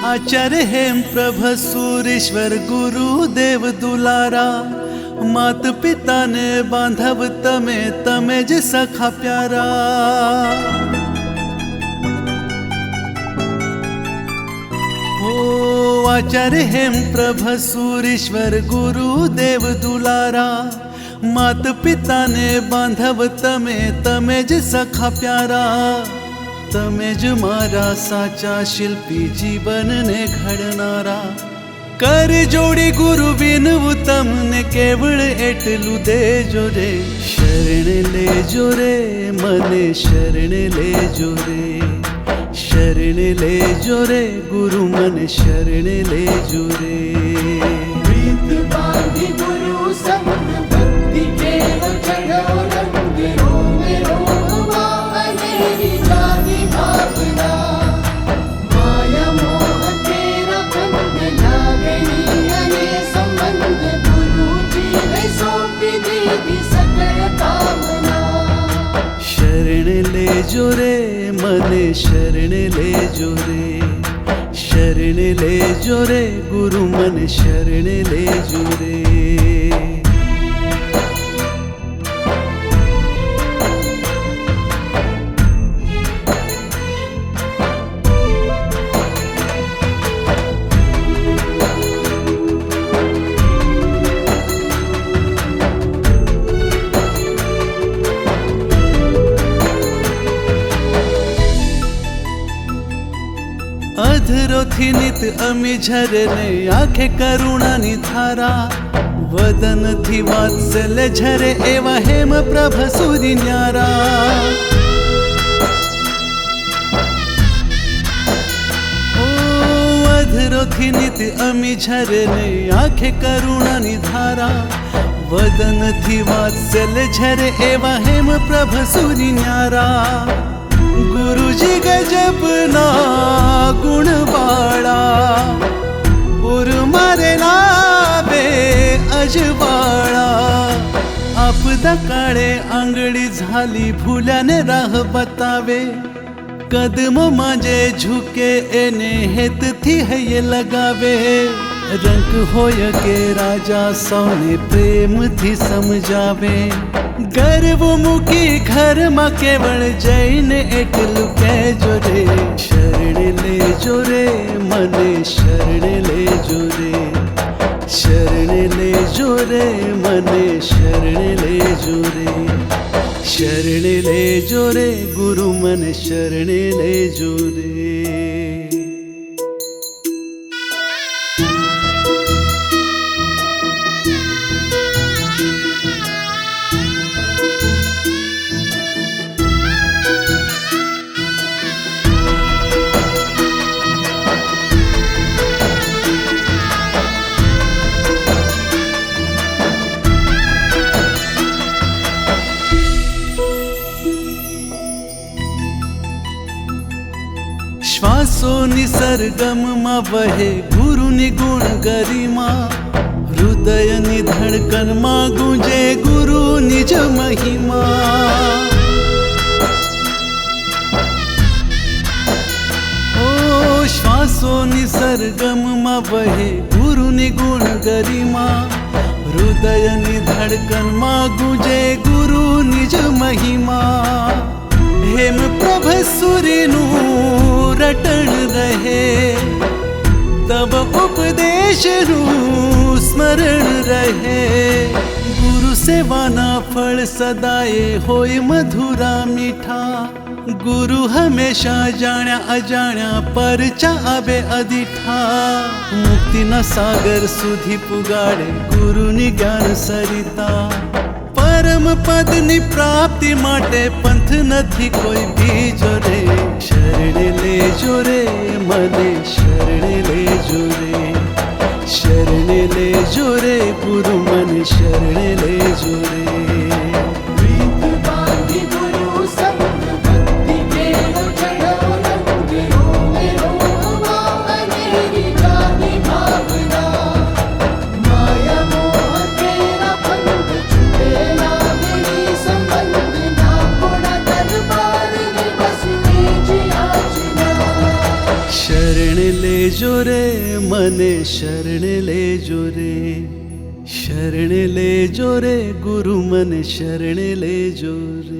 आचार्य हेम प्रभ सूरीश्वर गुरुदेव दुलारा, मात पिता ने बांधव तमे तमे ज सखा प्यारा। ओ आचार्य हेम प्रभ सूरीश्वर गुरुदेव दुलारा, मात पिता ने बांधव तमे तमे ज सखा प्यारा। तमे ज मारा साचा शिल्पी जीवन ने घड़नारा। कर जोड़ी गुरु विनवू तमने केवल एटलू देजो रे। शरण लेजो रे मने शरण लेजो रे। शरण लेजो रे गुरु मन शरण लेजो रे। प्रीत बांधी गुरु संग भक्ति केव चढ़ो रंग। रोम रोम अनेरी जाति भावना। माया मोह तेरा बंध लागनी अने संबंध। गुरु जी ने सौंपी दीदी सकल कामना। शरण लेजो रे मने शरण लेजो रे। शरण लेजो रे गुरु मन शरण लेजो रे। अधरोथी नित अमी झरने आंखे करुणानी धारा। वदन थी वात्सल्य झरे एवा हेम प्रभ सूरी न्यारा। ओ अधरोथी नित अमी झरने आंखे करुणानी धारा। वदन थी वात्सल्य झरे एवा हेम प्रभ सूरी न्यारा। गुरुजी गजब ना गुण बाळा। उर मारे लावे अजवाळा। आपदा काळे आंगडी झाली भुल्याने राह बतावे। कदम माझे झुके एने हेत थी है ये लगावे। रंग होय के राजा सौने प्रेम थी समझावे। गर्व मुखी घर मा केवल जैन एटलू कहजो रे। शरण लेजो रे मने शरण लेजो रे। शरण लेजो रे मने शरण लेजो रे। शरण लेजो रे गुरु मन शरण लेजो रे। श्वासो निसर्गम मा वहे गुरु निगुण गरिमा। हृदय निधड़कन मा गुंजे गुरु निज महिमा। ओ श्वासो निसर्गम मा वहे गुरु निगुण गरिमा। हृदय निधड़कन मा गुंजे गुरु निज महिमा। हेम प्रभ सूरीनु रटण रहे। तब उपदेश नु स्मरण रहे। गुरु सेवाना फल सदाए होय मधुरा मीठा। गुरु हमेशा जाण्या अजाण्या परचा आवे अदिठा। मुक्ति न सागर सुधी पुगाड़े गुरुनी ज्ञान सरिता। परम पद नि प्राप्ति माटे पंथ नथी कोई बीजो रे। शरण लेजो रे मने शरण लेजो रे। शरण लेजो रे गुरु मन शरण लेजो रे। प्रीत बांधी गुरु संग भक्ति केव चढ़ो रंग। रोम रोम अनेरी जाति भावना। माया मोह तेरा बंध छूटे लागनी संबंध। ना कोड़ा दरबार में बस निज याचना। शरण લેજો રે મને શરણ લેજો રે, શરણ લેજો રે ગુરુ મને શરણ લેજો રે.